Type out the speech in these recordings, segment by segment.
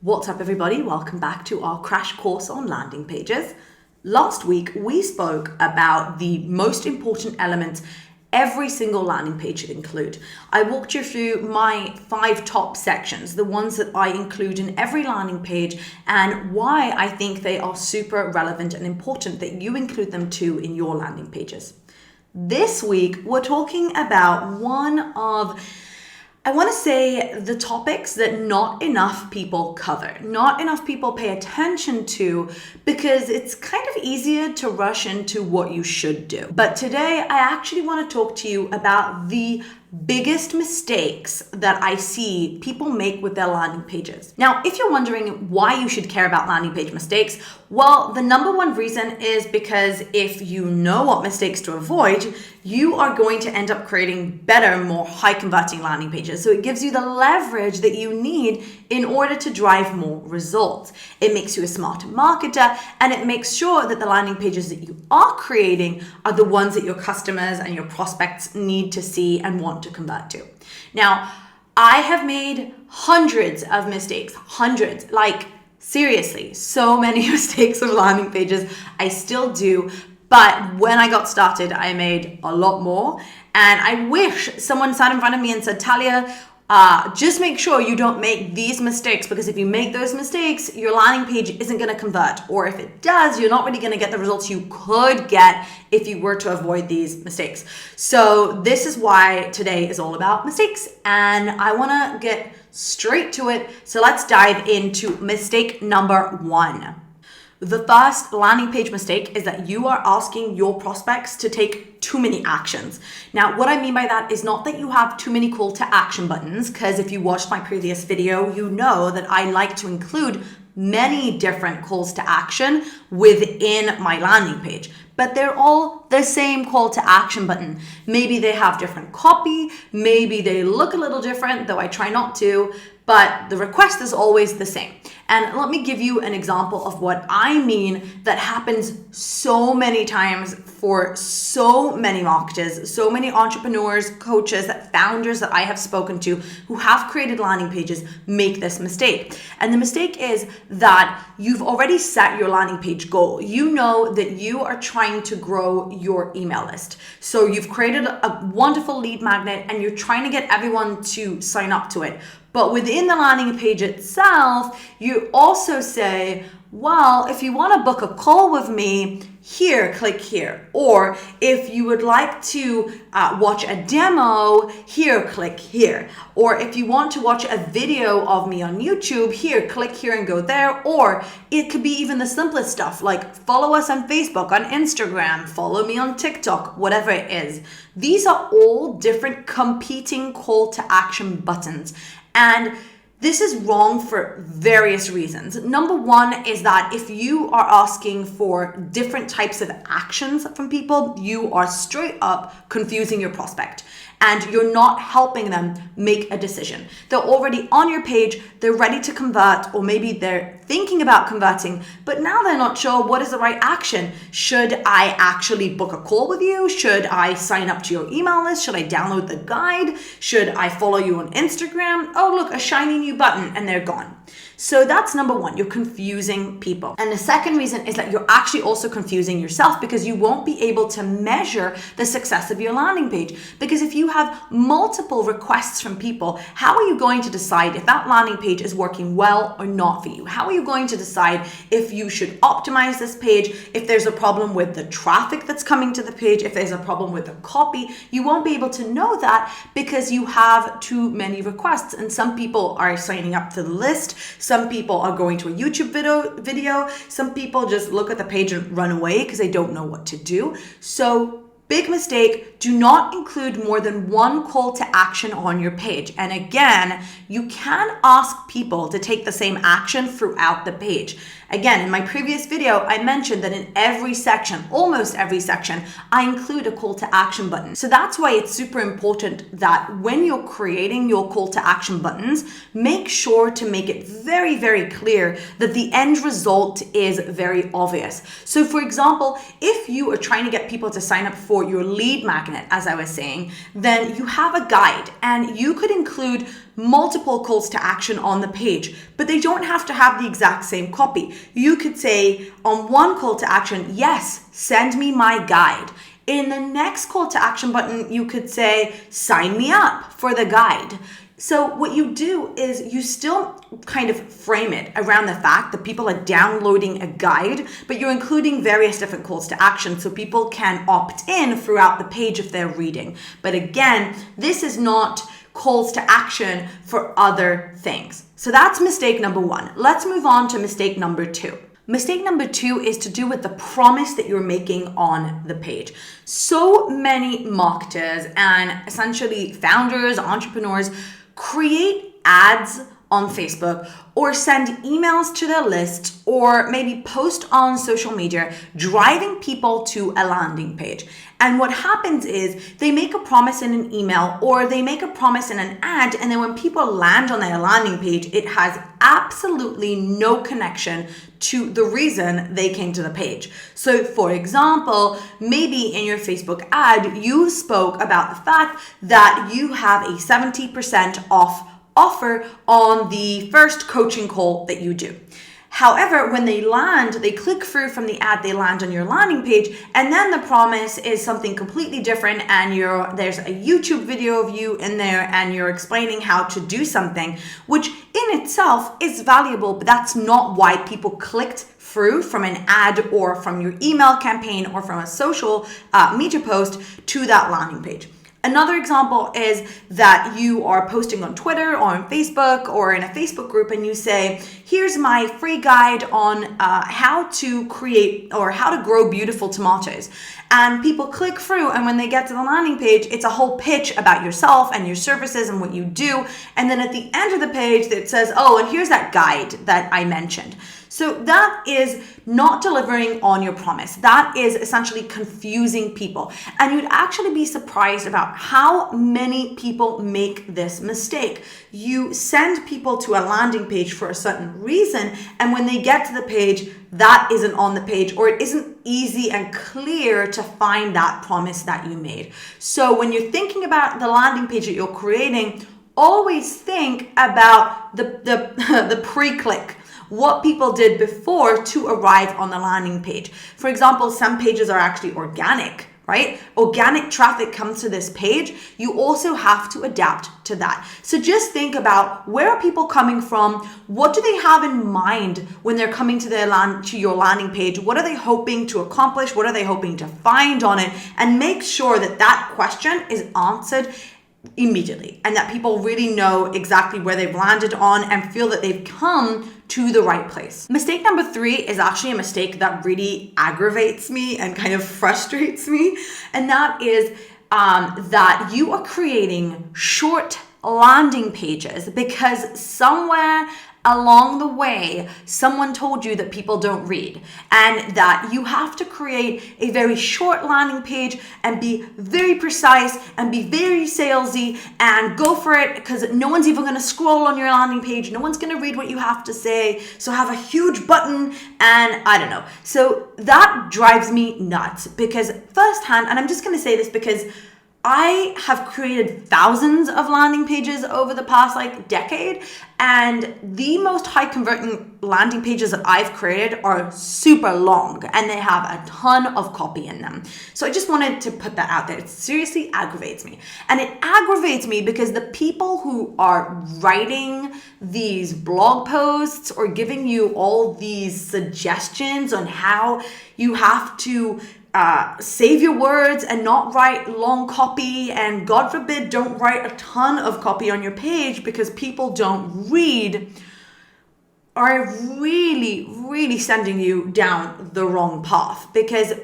What's up, everybody? Welcome back to our crash course on landing pages. Last week, we spoke about the most important elements every single landing page should include. I walked you through my 5 top sections, the ones that I include in every landing page, and why I think they are super relevant and important that you include them too in your landing pages. This week, we're talking about the topics that not enough people cover, not enough people pay attention to, because it's kind of easier to rush into what you should do. But today, I actually want to talk to you about the biggest mistakes that I see people make with their landing pages. Now, if you're wondering why you should care about landing page mistakes, well, the number one reason is because if you know what mistakes to avoid, you are going to end up creating better, more high converting landing pages. So it gives you the leverage that you need in order to drive more results. It makes you a smarter marketer, and it makes sure that the landing pages that you are creating are the ones that your customers and your prospects need to see and want to convert to. Now, I have made hundreds of mistakes, like seriously, so many mistakes with landing pages. I still do. But when I got started, I made a lot more. And I wish someone sat in front of me and said, Talia, just make sure you don't make these mistakes, because if you make those mistakes, your landing page isn't going to convert. Or if it does, you're not really going to get the results you could get if you were to avoid these mistakes. So this is why today is all about mistakes. And I want to get straight to it. So let's dive into mistake number 1. The first landing page mistake is that you are asking your prospects to take too many actions. Now, what I mean by that is not that you have too many call to action buttons, because if you watched my previous video, you know that I like to include many different calls to action within my landing page, but they're all the same call to action button. Maybe they have different copy, maybe they look a little different, though I try not to, but the request is always the same. And let me give you an example of what I mean that happens so many times for so many marketers, so many entrepreneurs, coaches, founders that I have spoken to who have created landing pages make this mistake. And the mistake is that you've already set your landing page goal. You know that you are trying to grow your email list. So you've created a wonderful lead magnet and you're trying to get everyone to sign up to it. But within the landing page itself, you also say, well, if you want to book a call with me, here, click here. Or if you would like to watch a demo, here, click here. Or if you want to watch a video of me on YouTube, here, click here and go there. Or it could be even the simplest stuff like follow us on Facebook, on Instagram, follow me on TikTok, whatever it is. These are all different competing call to action buttons. And this is wrong for various reasons. Number one is that if you are asking for different types of actions from people, you are straight up confusing your prospect and you're not helping them make a decision. They're already on your page, they're ready to convert, or maybe they're thinking about converting, but now they're not sure what is the right action. Should I actually book a call with you? Should I sign up to your email list? Should I download the guide? Should I follow you on Instagram? Oh, look, a shiny new button, and they're gone. So that's number one, you're confusing people. And the second reason is that you're actually also confusing yourself, because you won't be able to measure the success of your landing page. Because if you have multiple requests from people, how are you going to decide if that landing page is working well or not for you? How are you going to decide if you should optimize this page, if there's a problem with the traffic that's coming to the page, if there's a problem with the copy? You won't be able to know that because you have too many requests, and some people are signing up to the list. Some people are going to a YouTube video. Some people just look at the page and run away because they don't know what to do. So big mistake, do not include more than one call to action on your page. And again, you can ask people to take the same action throughout the page. Again, in my previous video, I mentioned that in every section, almost every section, I include a call to action button. So that's why it's super important that when you're creating your call to action buttons, make sure to make it very, very clear that the end result is very obvious. So for example, if you are trying to get people to sign up for for your lead magnet, as I was saying, then you have a guide and you could include multiple calls to action on the page, but they don't have to have the exact same copy. You could say on one call to action, yes, send me my guide. In the next call to action button, you could say, sign me up for the guide. So what you do is you still kind of frame it around the fact that people are downloading a guide, but you're including various different calls to action so people can opt in throughout the page if they're reading. But again, this is not calls to action for other things. So that's mistake number one. Let's move on to mistake number two. Mistake number two is to do with the promise that you're making on the page. So many marketers and essentially founders, entrepreneurs create ads on Facebook or send emails to their list or maybe post on social media driving people to a landing page. And what happens is they make a promise in an email or they make a promise in an ad, and then when people land on their landing page, it has absolutely no connection to the reason they came to the page. So for example, maybe in your Facebook ad, you spoke about the fact that you have a 70% off offer on the first coaching call that you do. However, when they land, they click through from the ad, they land on your landing page, and then the promise is something completely different, and there's a YouTube video of you in there and you're explaining how to do something, which in itself is valuable, but that's not why people clicked through from an ad or from your email campaign or from a social media post to that landing page. Another example is that you are posting on Twitter or on Facebook or in a Facebook group and you say, here's my free guide on how to create or how to grow beautiful tomatoes. And people click through, and when they get to the landing page, it's a whole pitch about yourself and your services and what you do. And then at the end of the page, it says, oh, and here's that guide that I mentioned. So that is not delivering on your promise. That is essentially confusing people. And you'd actually be surprised about how many people make this mistake. You send people to a landing page for a certain reason, and when they get to the page, that isn't on the page, or it isn't easy and clear to find that promise that you made. So when you're thinking about the landing page that you're creating, always think about the pre-click, what people did before to arrive on the landing page. For example, some pages are actually organic, right? Organic traffic comes to this page. You also have to adapt to that. So just think about, where are people coming from? What do they have in mind when they're coming to your landing page? What are they hoping to accomplish? What are they hoping to find on it? And make sure that that question is answered immediately and that people really know exactly where they've landed on and feel that they've come to the right place. Mistake number 3 is actually a mistake that really aggravates me and kind of frustrates me. And that is that you are creating short landing pages because somewhere along the way, someone told you that people don't read, and that you have to create a very short landing page and be very precise and be very salesy and go for it, because no one's even going to scroll on your landing page. No one's going to read what you have to say. So have a huge button, and I don't know. So that drives me nuts, because firsthand, and I'm just going to say this because I have created thousands of landing pages over the past decade, and the most high converting landing pages that I've created are super long and they have a ton of copy in them. So I just wanted to put that out there. It seriously aggravates me. And it aggravates me because the people who are writing these blog posts or giving you all these suggestions on how you have to save your words and not write long copy, and God forbid don't write a ton of copy on your page because people don't read, are really, really sending you down the wrong path. Because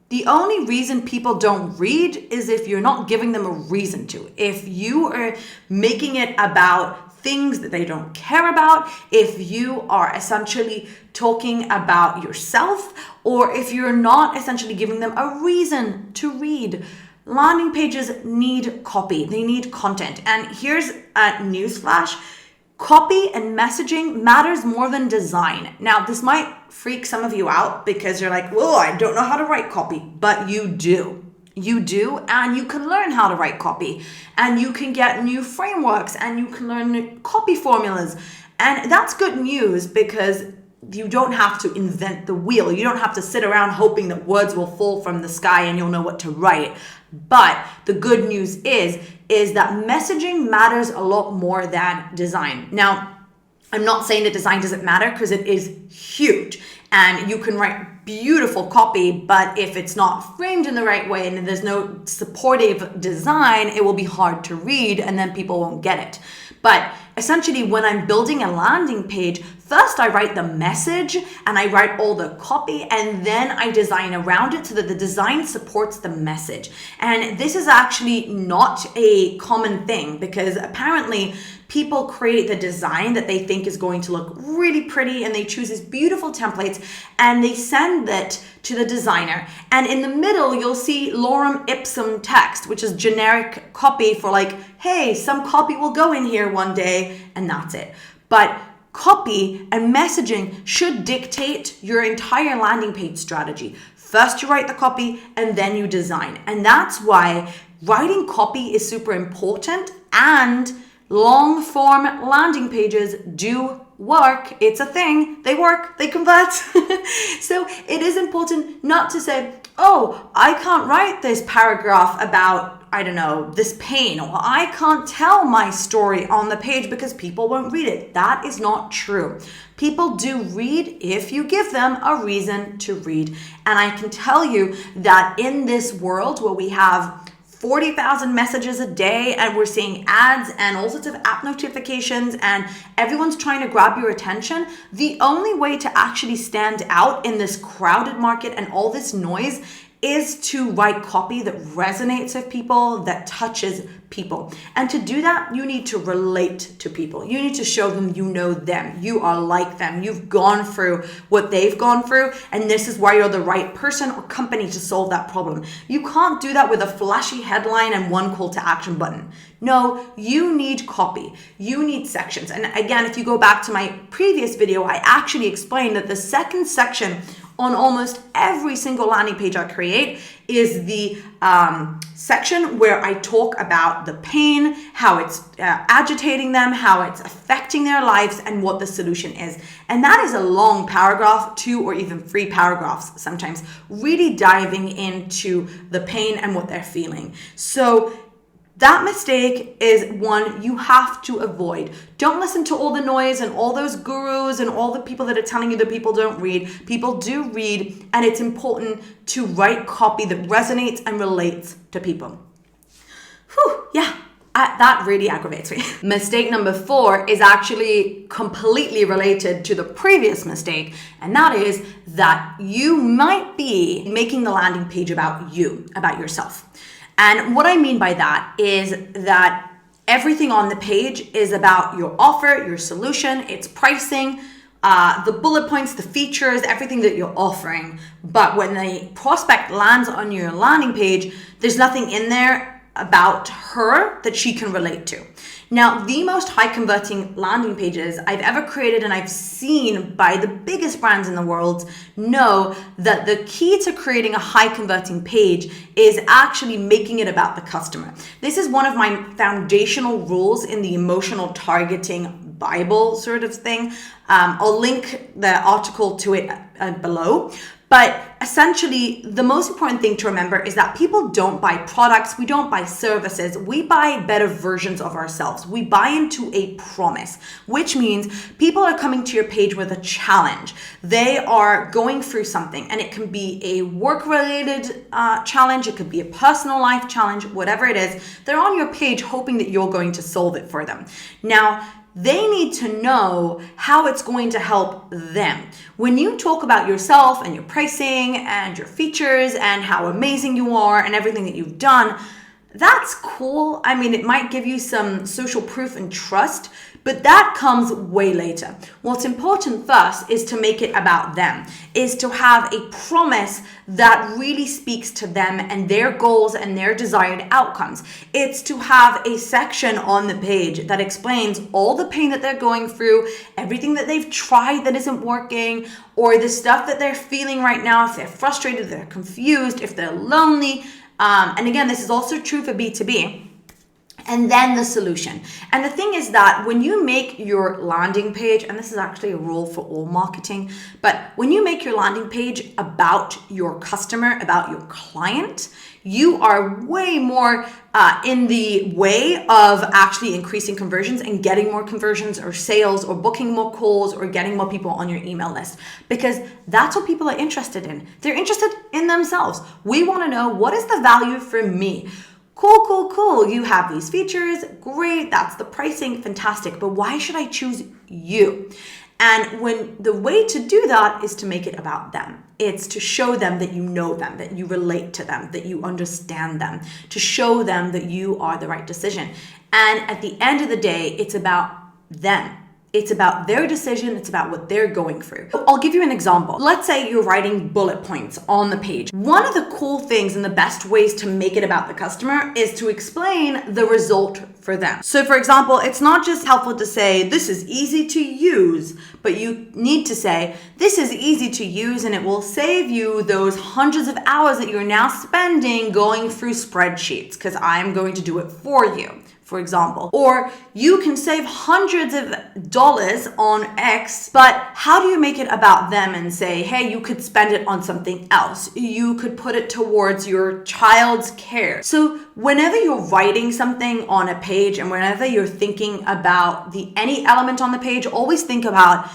the only reason people don't read is if you're not giving them a reason to. If you are making it about things that they don't care about, if you are essentially talking about yourself, or if you're not essentially giving them a reason to read. Landing pages need copy, they need content. And here's a newsflash: copy and messaging matters more than design. Now, this might freak some of you out because you're like, whoa, I don't know how to write copy, but you do. you do, and you can learn how to write copy, and you can get new frameworks, and you can learn new copy formulas. And that's good news because you don't have to invent the wheel. You don't have to sit around hoping that words will fall from the sky and you'll know what to write. But the good news is that messaging matters a lot more than design. Now, I'm not saying that design doesn't matter, because it is huge. And you can write beautiful copy, but if it's not framed in the right way and there's no supportive design, it will be hard to read and then people won't get it. But essentially, when I'm building a landing page, first I write the message and I write all the copy, and then I design around it so that the design supports the message. And this is actually not a common thing, because apparently people create the design that they think is going to look really pretty, and they choose these beautiful templates and they send it to the designer. And in the middle, you'll see lorem ipsum text, which is generic copy for like, hey, some copy will go in here one day, and that's it. But copy and messaging should dictate your entire landing page strategy. First, you write the copy and then you design. And that's why writing copy is super important, and long form landing pages do work. It's a thing. They work. They convert. So it is important not to say, oh, I can't write this paragraph about, I don't know, this pain, or I can't tell my story on the page because people won't read it. That is not true. People do read if you give them a reason to read. And I can tell you that in this world where we have 40,000 messages a day, and we're seeing ads and all sorts of app notifications, and everyone's trying to grab your attention, the only way to actually stand out in this crowded market and all this noise is to write copy that resonates with people, that touches people. And to do that, you need to relate to people. You need to show them you know them. You are like them. You've gone through what they've gone through, and this is why you're the right person or company to solve that problem. You can't do that with a flashy headline and one call to action button. No, you need copy. You need sections. And again, if you go back to my previous video, I actually explained that the second section on almost every single landing page I create is the section where I talk about the pain, how it's agitating them, how it's affecting their lives, and what the solution is. And that is a long paragraph, 2 or even 3 paragraphs sometimes, really diving into the pain and what they're feeling. So that mistake is one you have to avoid. Don't listen to all the noise and all those gurus and all the people that are telling you that people don't read. People do read, and it's important to write copy that resonates and relates to people. Whew, yeah. That really aggravates me. Mistake number 4 is actually completely related to the previous mistake, and that is that you might be making the landing page about you, about yourself. And what I mean by that is that everything on the page is about your offer, your solution, its pricing, the bullet points, the features, everything that you're offering. But when the prospect lands on your landing page, there's nothing in there about her that she can relate to. Now, the most high converting landing pages I've ever created and I've seen by the biggest brands in the world know that the key to creating a high converting page is actually making it about the customer. This is one of my foundational rules in the emotional targeting Bible sort of thing. I'll link the article to it below. But essentially, the most important thing to remember is that people don't buy products, we don't buy services, we buy better versions of ourselves. We buy into a promise, which means people are coming to your page with a challenge. They are going through something, and it can be a work-related challenge, it could be a personal life challenge, whatever it is. They're on your page hoping that you're going to solve it for them. Now, they need to know how it's going to help them. When you talk about yourself and your pricing and your features and how amazing you are and everything that you've done, that's cool. I mean, it might give you some social proof and trust, but that comes way later. What's important first is to make it about them, is to have a promise that really speaks to them and their goals and their desired outcomes. It's to have a section on the page that explains all the pain that they're going through, everything that they've tried that isn't working, or the stuff that they're feeling right now, if they're frustrated, if they're confused, if they're lonely, And again, this is also true for B2B. And then the solution. And the thing is that when you make your landing page, and this is actually a rule for all marketing, but when you make your landing page about your customer, about your client, you are way more in the way of actually increasing conversions and getting more conversions or sales or booking more calls or getting more people on your email list, because that's what people are interested in. They're interested in themselves. We want to know, what is the value for me? Cool. You have these features. Great. That's the pricing. Fantastic. But why should I choose you? And when the way to do that is to make it about them. It's to show them that you know them, that you relate to them, that you understand them, to show them that you are the right decision. And at the end of the day, it's about them. It's about their decision. It's about what they're going through. I'll give you an example. Let's say you're writing bullet points on the page. One of the cool things and the best ways to make it about the customer is to explain the result for them. So for example, it's not just helpful to say, this is easy to use, but you need to say, this is easy to use and it will save you those hundreds of hours that you're now spending going through spreadsheets, because I'm going to do it for you, for example. Or you can save hundreds of dollars on X, but how do you make it about them and say, hey, you could spend it on something else. You could put it towards your child's care. So whenever you're writing something on a page and whenever you're thinking about any element on the page, always think about,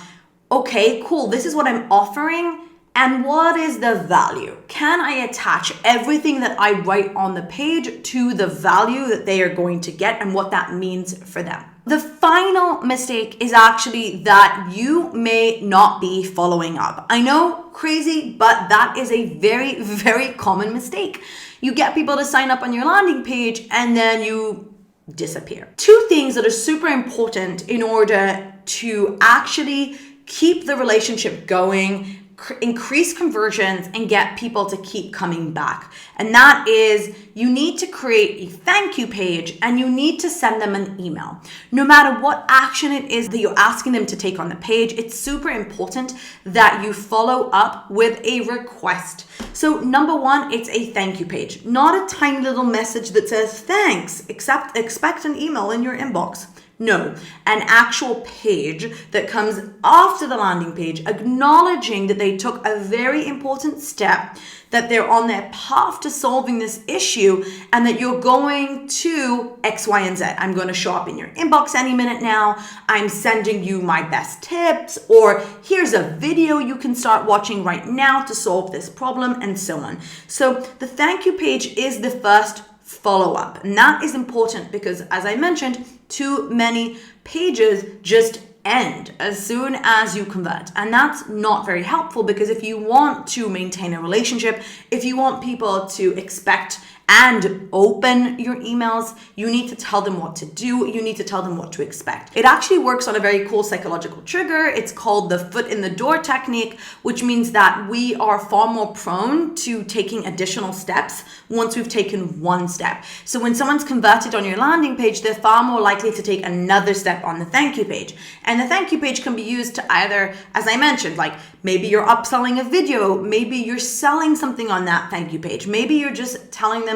okay, cool, this is what I'm offering. And what is the value? Can I attach everything that I write on the page to the value that they are going to get and what that means for them? The final mistake is actually that you may not be following up. I know, crazy, but that is a very, very common mistake. You get people to sign up on your landing page and then you disappear. Two things that are super important in order to actually keep the relationship going, increase conversions, and get people to keep coming back. And that is, you need to create a thank you page and you need to send them an email. No matter what action it is that you're asking them to take on the page, it's super important that you follow up with a request. So number one, it's a thank you page, not a tiny little message that says thanks, expect an email in your inbox. No, an actual page that comes after the landing page, acknowledging that they took a very important step, that they're on their path to solving this issue, and that you're going to X, Y, and Z. I'm going to show up in your inbox any minute now. I'm sending you my best tips, or here's a video you can start watching right now to solve this problem, and so on. So the thank you page is the first follow-up. And that is important because, as I mentioned, too many pages just end as soon as you convert. And that's not very helpful, because if you want to maintain a relationship, if you want people to expect and open your emails, you need to tell them what to do. You need to tell them what to expect. It actually works on a very cool psychological trigger. It's called the foot in the door technique, which means that we are far more prone to taking additional steps once we've taken one step. So when someone's converted on your landing page, they're far more likely to take another step on the thank you page. And the thank you page can be used to either, as I mentioned, like maybe you're upselling a video, maybe you're selling something on that thank you page, maybe you're just telling them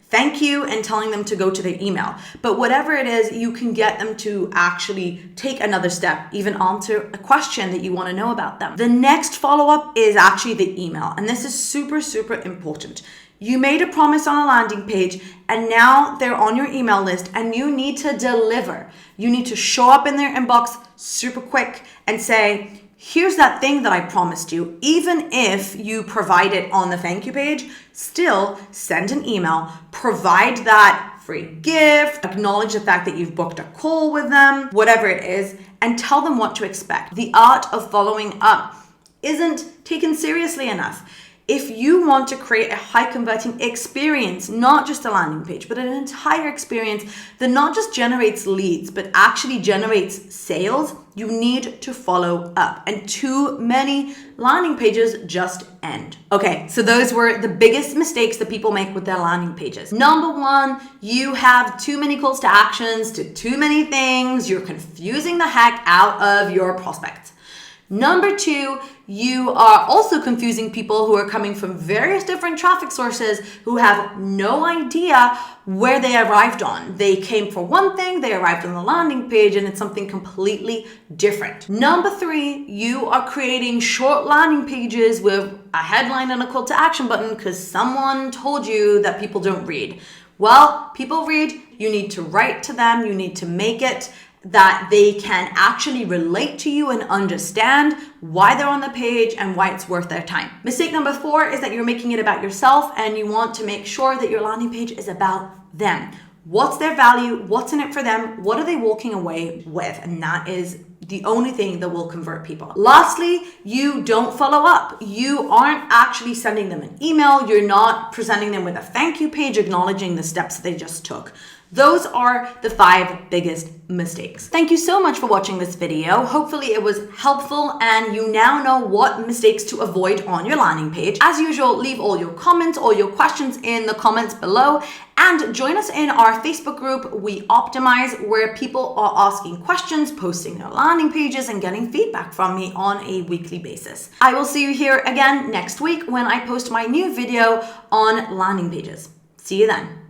thank you and telling them to go to their email. But whatever it is, you can get them to actually take another step, even answer a question that you want to know about them. The next follow-up is actually the email. And this is super, super important. You made a promise on a landing page and now they're on your email list and you need to deliver. You need to show up in their inbox super quick and say, here's that thing that I promised you. Even if you provide it on the thank you page, still send an email, provide that free gift, acknowledge the fact that you've booked a call with them, whatever it is, and tell them what to expect. The art of following up isn't taken seriously enough. If you want to create a high converting experience, not just a landing page, but an entire experience that not just generates leads, but actually generates sales, you need to follow up. And too many landing pages just end. Okay, so those were the biggest mistakes that people make with their landing pages. Number one, you have too many calls to actions to too many things. You're confusing the heck out of your prospects. Number two, you are also confusing people who are coming from various different traffic sources who have no idea where they arrived on. They came for one thing, they arrived on the landing page, and it's something completely different. Number three, you are creating short landing pages with a headline and a call to action button because someone told you that people don't read. Well, people read, you need to write to them, you need to make it that they can actually relate to you and understand why they're on the page and why it's worth their time. Mistake number four is that you're making it about yourself and you want to make sure that your landing page is about them. What's their value? What's in it for them? What are they walking away with? And that is the only thing that will convert people. Lastly, you don't follow up. You aren't actually sending them an email. You're not presenting them with a thank you page acknowledging the steps that they just took. Those are the 5 biggest mistakes. Thank you so much for watching this video. Hopefully it was helpful and you now know what mistakes to avoid on your landing page. As usual, leave all your comments, all your questions in the comments below, and join us in our Facebook group, We Optimize, where people are asking questions, posting their landing pages, and getting feedback from me on a weekly basis. I will see you here again next week when I post my new video on landing pages. See you then.